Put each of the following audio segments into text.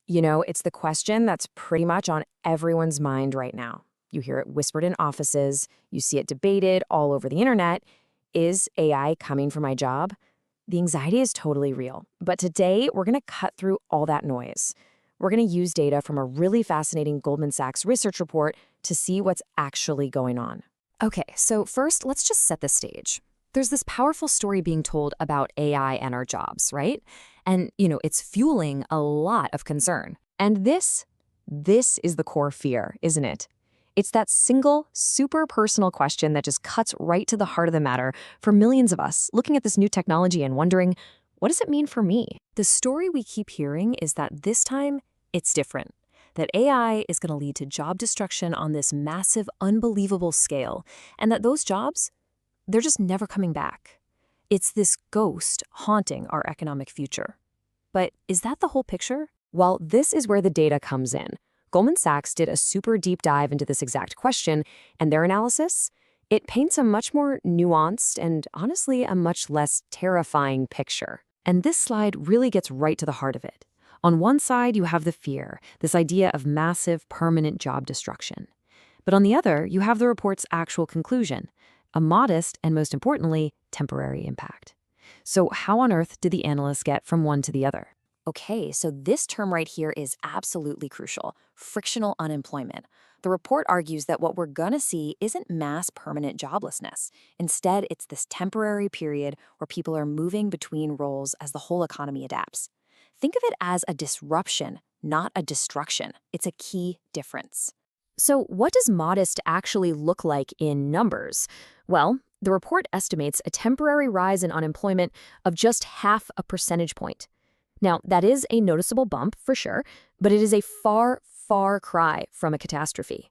It's the question that's pretty much on everyone's mind right now. You hear it whispered in offices, you see it debated all over the internet. Is AI coming for my job? The anxiety is totally real. But today, we're going to cut through all that noise. We're going to use data from a really fascinating Goldman Sachs research report to see what's actually going on. Okay, so first, let's just set the stage. There's this powerful story being told about AI and our jobs, right? And, it's fueling a lot of concern. And this is the core fear, isn't it? It's that single, super personal question that just cuts right to the heart of the matter for millions of us looking at this new technology and wondering, what does it mean for me? The story we keep hearing is that this time, it's different. That AI is going to lead to job destruction on this massive, unbelievable scale, and that those jobs, they're just never coming back. It's this ghost haunting our economic future. But is that the whole picture? Well, this is where the data comes in. Goldman Sachs did a super deep dive into this exact question, and their analysis, it paints a much more nuanced and honestly a much less terrifying picture. And this slide really gets right to the heart of it. On one side, you have the fear, this idea of massive, permanent job destruction. But on the other, you have the report's actual conclusion, a modest and, most importantly, temporary impact. So how on earth did the analysts get from one to the other? Okay, so this term right here is absolutely crucial, frictional unemployment. The report argues that what we're going to see isn't mass permanent joblessness. Instead, it's this temporary period where people are moving between roles as the whole economy adapts. Think of it as a disruption, not a destruction. It's a key difference. So what does modest actually look like in numbers? Well, the report estimates a temporary rise in unemployment of just 0.5 percentage point. Now, that is a noticeable bump for sure, but it is a far, far cry from a catastrophe.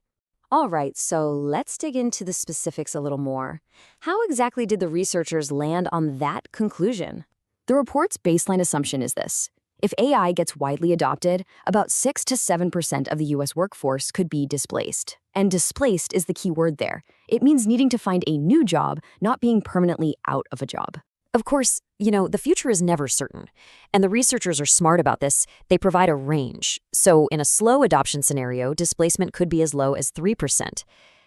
All right, so let's dig into the specifics a little more. How exactly did the researchers land on that conclusion? The report's baseline assumption is this. If AI gets widely adopted, about 6 to 7% of the US workforce could be displaced. And displaced is the key word there. It means needing to find a new job, not being permanently out of a job. Of course, the future is never certain. And the researchers are smart about this. They provide a range. So in a slow adoption scenario, displacement could be as low as 3%.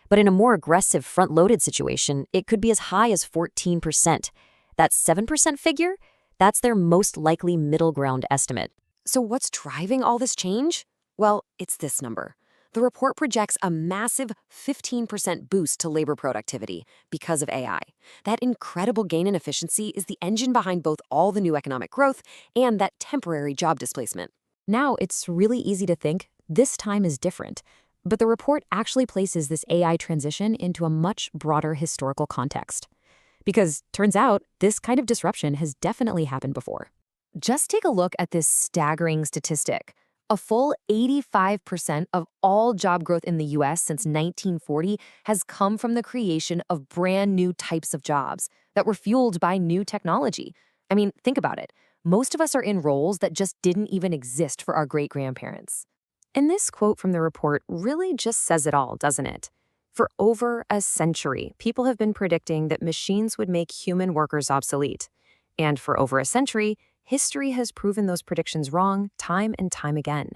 But in a more aggressive front-loaded situation, it could be as high as 14%. That 7% figure? That's their most likely middle ground estimate. So what's driving all this change? Well, it's this number. The report projects a massive 15% boost to labor productivity because of AI. That incredible gain in efficiency is the engine behind both all the new economic growth and that temporary job displacement. Now, it's really easy to think this time is different, but the report actually places this AI transition into a much broader historical context. Because turns out, this kind of disruption has definitely happened before. Just take a look at this staggering statistic. A full 85% of all job growth in the US since 1940 has come from the creation of brand new types of jobs that were fueled by new technology. I mean, think about it. Most of us are in roles that just didn't even exist for our great-grandparents. And this quote from the report really just says it all, doesn't it? For over a century, people have been predicting that machines would make human workers obsolete. And for over a century, history has proven those predictions wrong time and time again.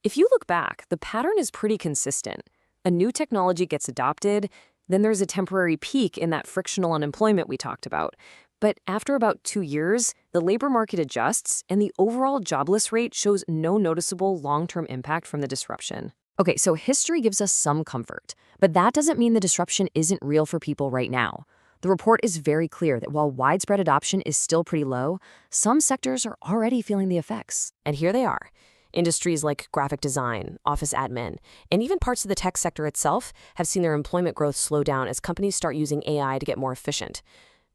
If you look back, the pattern is pretty consistent. A new technology gets adopted, then there's a temporary peak in that frictional unemployment we talked about. But after about 2 years, the labor market adjusts, and the overall jobless rate shows no noticeable long-term impact from the disruption. Okay, so history gives us some comfort, but that doesn't mean the disruption isn't real for people right now. The report is very clear that while widespread adoption is still pretty low, some sectors are already feeling the effects. And here they are. Industries like graphic design, office admin, and even parts of the tech sector itself have seen their employment growth slow down as companies start using AI to get more efficient.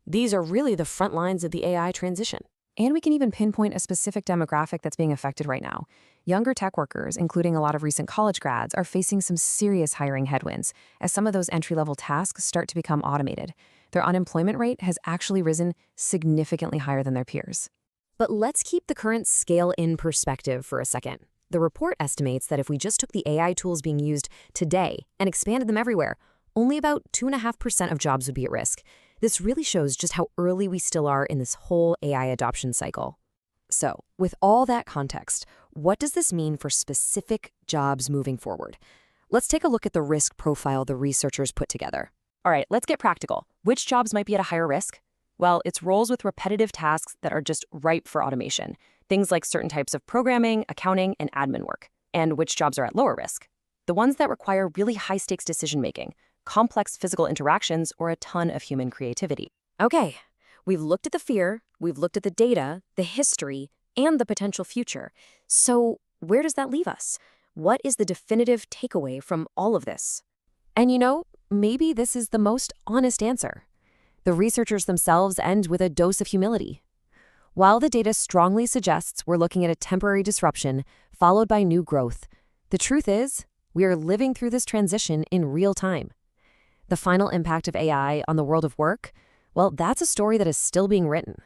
These are really the front lines of the AI transition. And we can even pinpoint a specific demographic that's being affected right now. Younger tech workers, including a lot of recent college grads, are facing some serious hiring headwinds as some of those entry-level tasks start to become automated. Their unemployment rate has actually risen significantly higher than their peers. But let's keep the current scale in perspective for a second. The report estimates that if we just took the AI tools being used today and expanded them everywhere, only about 2.5% of jobs would be at risk. This really shows just how early we still are in this whole AI adoption cycle. So, with all that context, what does this mean for specific jobs moving forward? Let's take a look at the risk profile the researchers put together. All right, let's get practical. Which jobs might be at a higher risk? Well, it's roles with repetitive tasks that are just ripe for automation. Things like certain types of programming, accounting, and admin work. And which jobs are at lower risk? The ones that require really high-stakes decision-making, complex physical interactions, or a ton of human creativity. Okay, we've looked at the fear, we've looked at the data, the history, and the potential future. So where does that leave us? What is the definitive takeaway from all of this? And maybe this is the most honest answer. The researchers themselves end with a dose of humility. While the data strongly suggests we're looking at a temporary disruption followed by new growth, the truth is we are living through this transition in real time. The final impact of AI on the world of work, well, that's a story that is still being written.